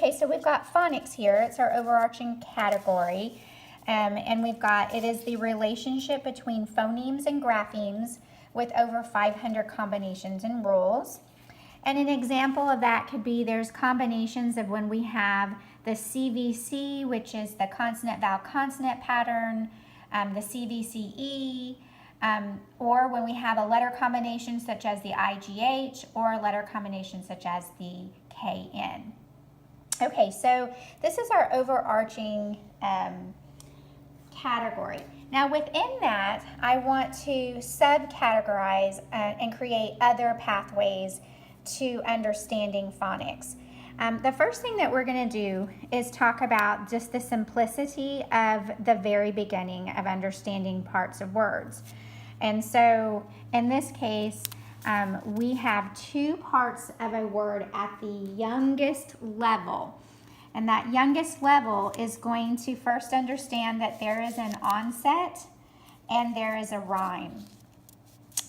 Okay, so we've got phonics here. It's our overarching category. And we've got, it is the relationship between phonemes and graphemes with over 500 combinations and rules. And an example of that could be there's combinations of when we have the CVC, which is the consonant vowel consonant pattern, the CVCE, or when we have a letter combination such as the IGH or a letter combination such as the KN. Okay, so this is our overarching category. Now within that, I want to subcategorize and create other pathways to understanding phonics. The first thing that we're going to do is talk about just the simplicity of the very beginning of understanding parts of words. And so in this case, we have two parts of a word at the youngest level. And that youngest level is going to first understand that there is an onset and there is a rhyme.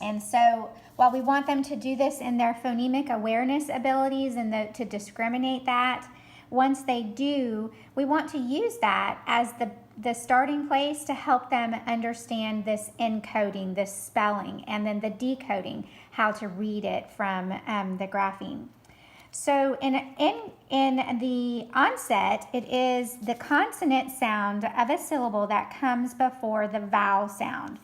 And so while we want them to do this in their phonemic awareness abilities and to discriminate that, once they do, we want to use that as the starting place to help them understand this encoding, this spelling, and then the decoding, how to read it from the grapheme. So in the onset, it is the consonant sound of a syllable that comes before the vowel sound.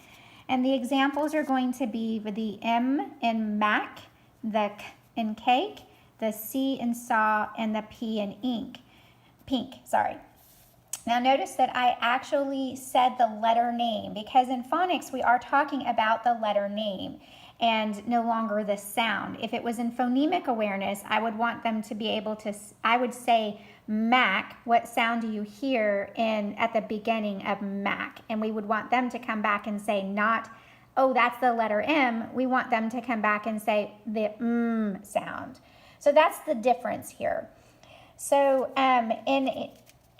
And the examples are going to be the M in Mac, the K in cake, the C in saw, and the P in pink. Now notice that I actually said the letter name because in phonics we are talking about the letter name and no longer the sound. If it was in phonemic awareness, I would want them to be able to, I would say Mac, what sound do you hear at the beginning of Mac? And we would want them to come back and say not, oh, that's the letter M. We want them to come back and say the sound. So that's the difference here. So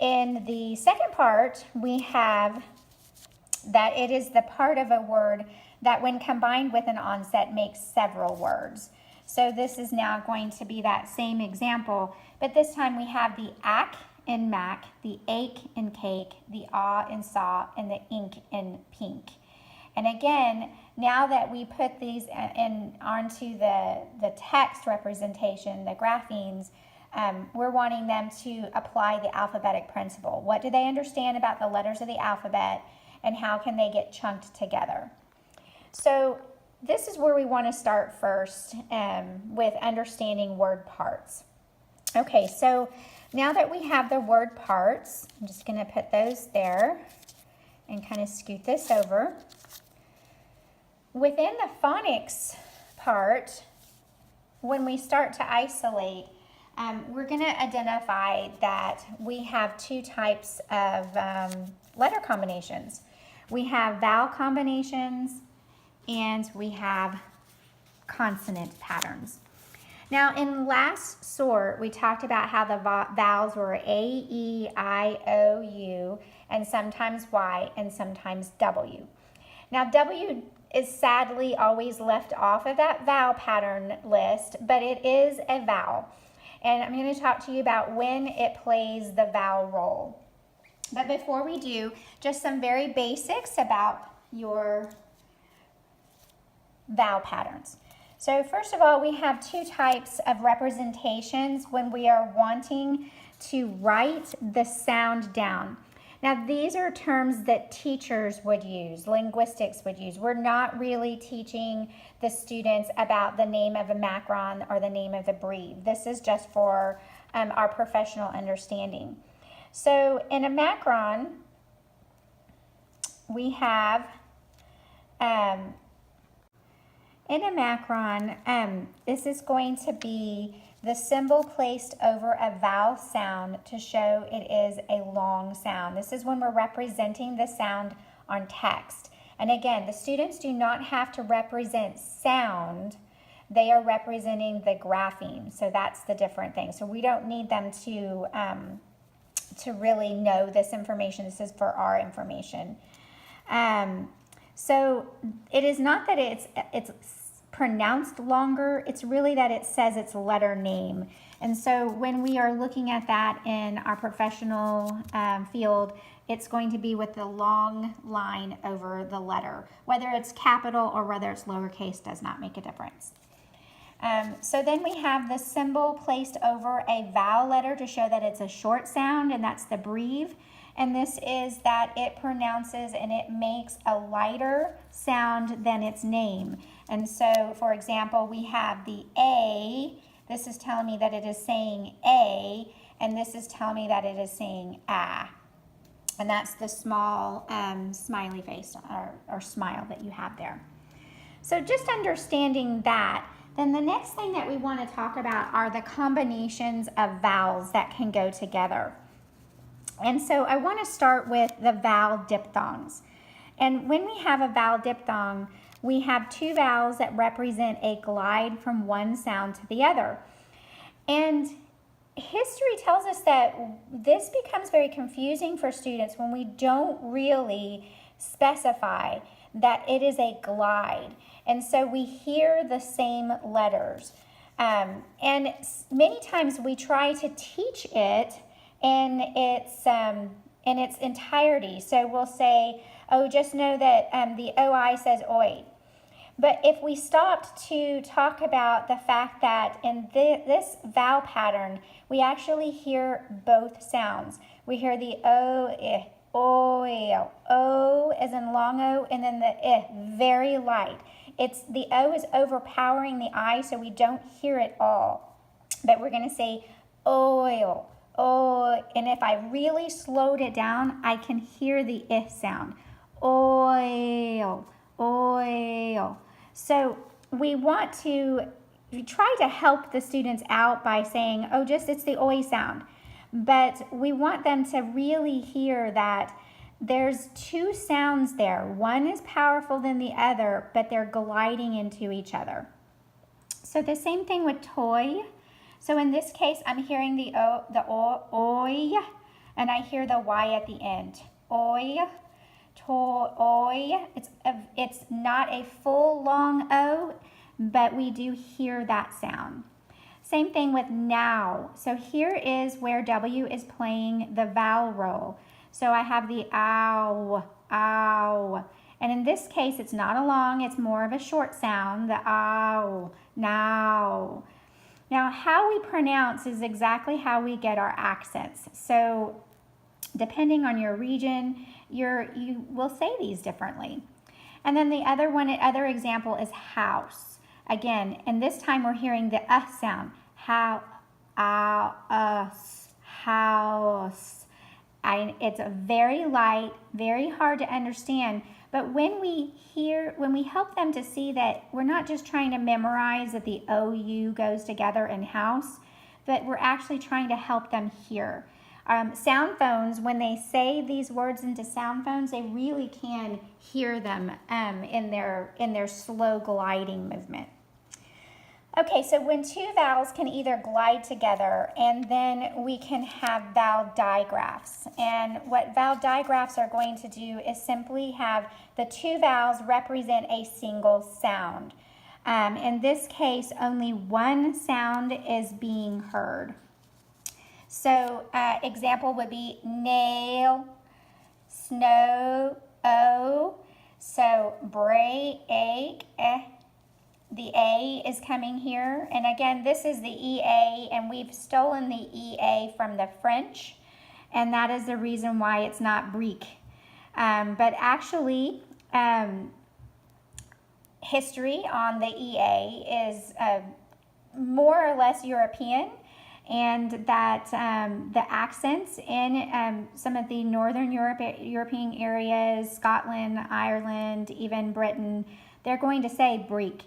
in the second part, we have that it is the part of a word that when combined with an onset makes several words. So this is now going to be that same example, but this time we have the ac in Mac, the ache in cake, the ah in saw, and the ink in pink. And again, now that we put these onto the text representation, the graphemes, we're wanting them to apply the alphabetic principle. What do they understand about the letters of the alphabet, and how can they get chunked together? So this is where we want to start first with understanding word parts. Okay, so now that we have the word parts, I'm just going to put those there and kind of scoot this over. Within the phonics part, when we start to isolate, we're going to identify that we have two types of letter combinations. We have vowel combinations and we have consonant patterns. Now in last sort, we talked about how the vowels were A, E, I, O, U, and sometimes Y and sometimes W. Now W is sadly always left off of that vowel pattern list, but it is a vowel. And I'm going to talk to you about when it plays the vowel role. But before we do, just some very basics about your vowel patterns. So first of all, we have two types of representations when we are wanting to write the sound down. Now these are terms that teachers would use, linguistics would use. We're not really teaching the students about the name of a macron or the name of the breed. This is just for our professional understanding. So in a macron, we have this is going to be the symbol placed over a vowel sound to show it is a long sound. This is when we're representing the sound on text. And again, the students do not have to represent sound. They are representing the grapheme. So that's the different thing. So we don't need them to really know this information. This is for our information. So it is not that it's pronounced longer, it's really that it says its letter name. And so when we are looking at that in our professional field, it's going to be with the long line over the letter. Whether it's capital or whether it's lowercase does not make a difference. So then we have the symbol placed over a vowel letter to show that it's a short sound, and that's the breve. And this is that it pronounces and it makes a lighter sound than its name. And so, for example, we have the A. This is telling me that it is saying A, and this is telling me that it is saying ah. And that's the small smiley face or smile that you have there. So just understanding that, then the next thing that we want to talk about are the combinations of vowels that can go together. And so I want to start with the vowel diphthongs. And when we have a vowel diphthong, we have two vowels that represent a glide from one sound to the other. And history tells us that this becomes very confusing for students when we don't really specify that it is a glide. And so we hear the same letters. And many times we try to teach it in its entirety. So we'll say, oh, just know that the OI says oi. But if we stopped to talk about the fact that in this vowel pattern, we actually hear both sounds. We hear the O, I, O, O as in long O, and then the I, very light. The O is overpowering the I, so we don't hear it all. But we're going to say oil, oh, and if I really slowed it down, I can hear the I sound. Oil, oil. So we want to try to help the students out by saying, oh, just it's the oi sound. But we want them to really hear that there's two sounds there. One is powerful than the other, but they're gliding into each other. So the same thing with toy. So in this case, I'm hearing the oi, and I hear the y at the end. Oi, toy. It's not a full long O, but we do hear that sound. Same thing with now. So here is where W is playing the vowel role. So I have the ow, ow. And in this case, it's not a long, it's more of a short sound, the ow, now. Now, how we pronounce is exactly how we get our accents. So depending on your region, you will say these differently. And then the other example is house. Again, and this time we're hearing the sound. How, us, house. It's a very light, very hard to understand. But when we help them to see that we're not just trying to memorize that the OU goes together in house, but we're actually trying to help them hear. Sound phones, when they say these words into sound phones, they really can hear them in their slow gliding movement. Okay, so when two vowels can either glide together, and then we can have vowel digraphs. And what vowel digraphs are going to do is simply have the two vowels represent a single sound. In this case, only one sound is being heard. So example would be nail, snow, o. So break, the A is coming here. And again, this is the EA, and we've stolen the EA from the French. And that is the reason why it's not brique. But actually, history on the EA is more or less European. And that the accents in some of the northern European areas, Scotland, Ireland, even Britain, they're going to say break,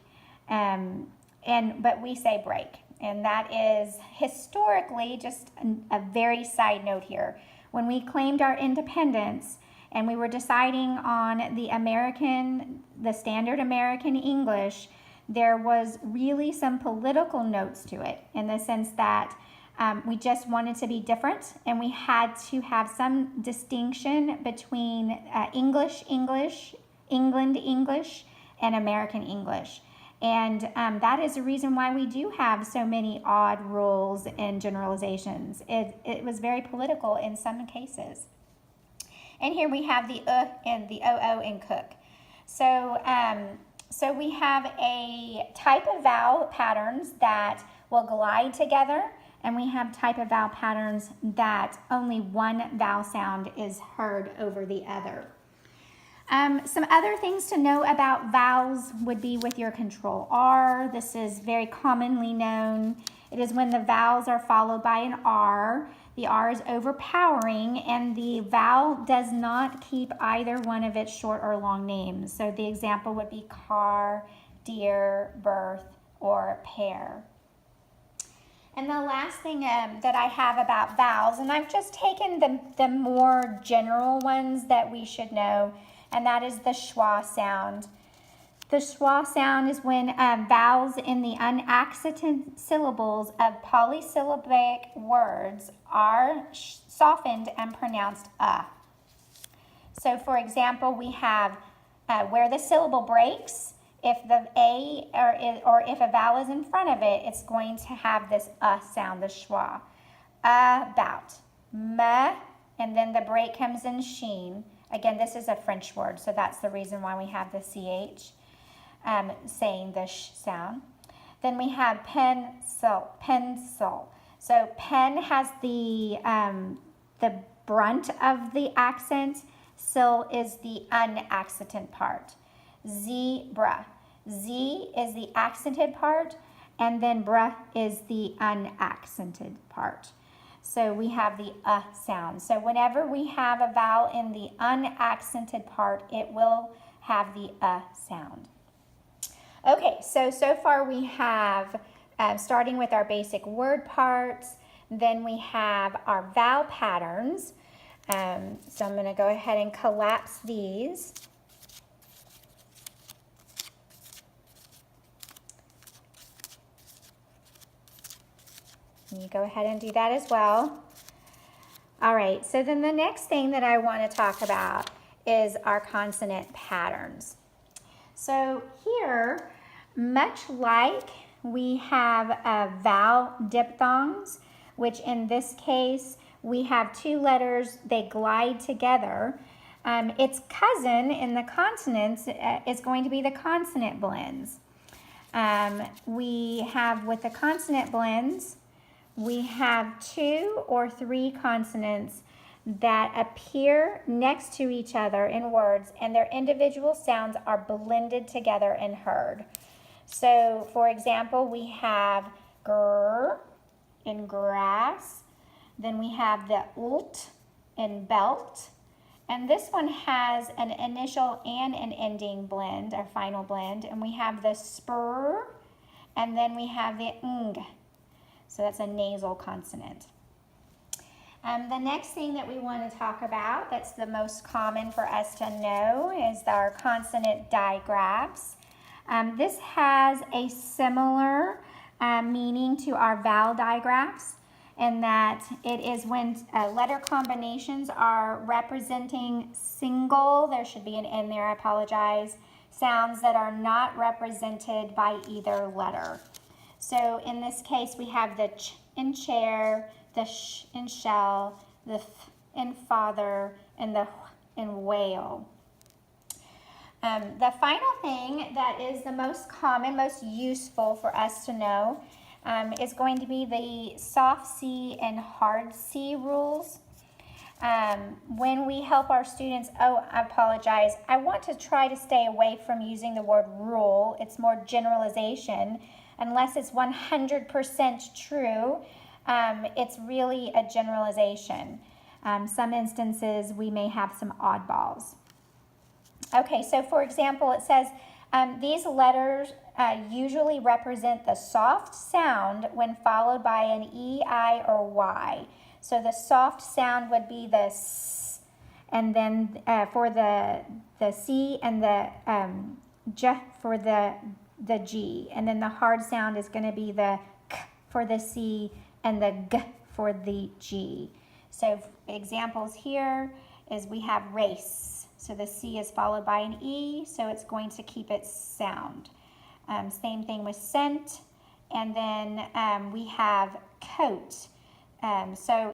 but we say break. And that is historically just a very side note here. When we claimed our independence and we were deciding on the standard American English, there was really some political notes to it in the sense that we just wanted to be different, and we had to have some distinction between England English, and American English. And that is the reason why we do have so many odd rules and generalizations. It was very political in some cases. And here we have the and the oo in cook. So, so we have a type of vowel patterns that will glide together, and we have type of vowel patterns that only one vowel sound is heard over the other. Some other things to know about vowels would be with your control R. This is very commonly known. It is when the vowels are followed by an R. The R is overpowering, and the vowel does not keep either one of its short or long names. So the example would be car, deer, birth, or pear. And the last thing that I have about vowels, and I've just taken the more general ones that we should know, and that is the schwa sound. The schwa sound is when vowels in the unaccented syllables of polysyllabic words are softened and pronounced So for example, we have where the syllable breaks, if the A or if a vowel is in front of it, it's going to have this sound, the schwa. About, and then the break comes in sheen. Again, this is a French word, so that's the reason why we have the CH saying the sh sound. Then we have pencil. So pen has the brunt of the accent. Sil is the unaccented part. Zebra. Z is the accented part, and then bra is the unaccented part. So we have the sound. So whenever we have a vowel in the unaccented part, it will have the sound. Okay, so far we have, starting with our basic word parts, then we have our vowel patterns. So I'm going to go ahead and collapse these. You go ahead and do that as well. All right, so then the next thing that I want to talk about is our consonant patterns. So here, much like we have vowel diphthongs, which in this case, we have two letters, they glide together. Its cousin in the consonants is going to be the consonant blends. We have with the consonant blends, we have 2 or 3 consonants that appear next to each other in words, and their individual sounds are blended together and heard. So, for example, we have grr in grass, then we have the ult in belt, and this one has an initial and an ending blend, a final blend, and we have the spur, and then we have the ng. So that's a nasal consonant. The next thing that we want to talk about that's the most common for us to know is our consonant digraphs. This has a similar meaning to our vowel digraphs in that it is when letter combinations are representing single, there should be an N there, I apologize, sounds that are not represented by either letter. So in this case, we have the ch in chair, the sh in shell, the th in father, and the wh in whale. The final thing that is the most common, most useful for us to know is going to be the soft C and hard C rules. When we help our students, oh, I apologize, I want to try to stay away from using the word rule. It's more generalization. Unless it's 100% true, it's really a generalization. Some instances, we may have some oddballs. Okay, so for example, it says these letters usually represent the soft sound when followed by an E, I, or Y. So the soft sound would be the S, and then for the C and the J for the G, and then the hard sound is going to be the K for the C and the G for the G. So examples here is we have race. So the C is followed by an E, so it's going to keep its sound. Same thing with scent. And then we have coat. So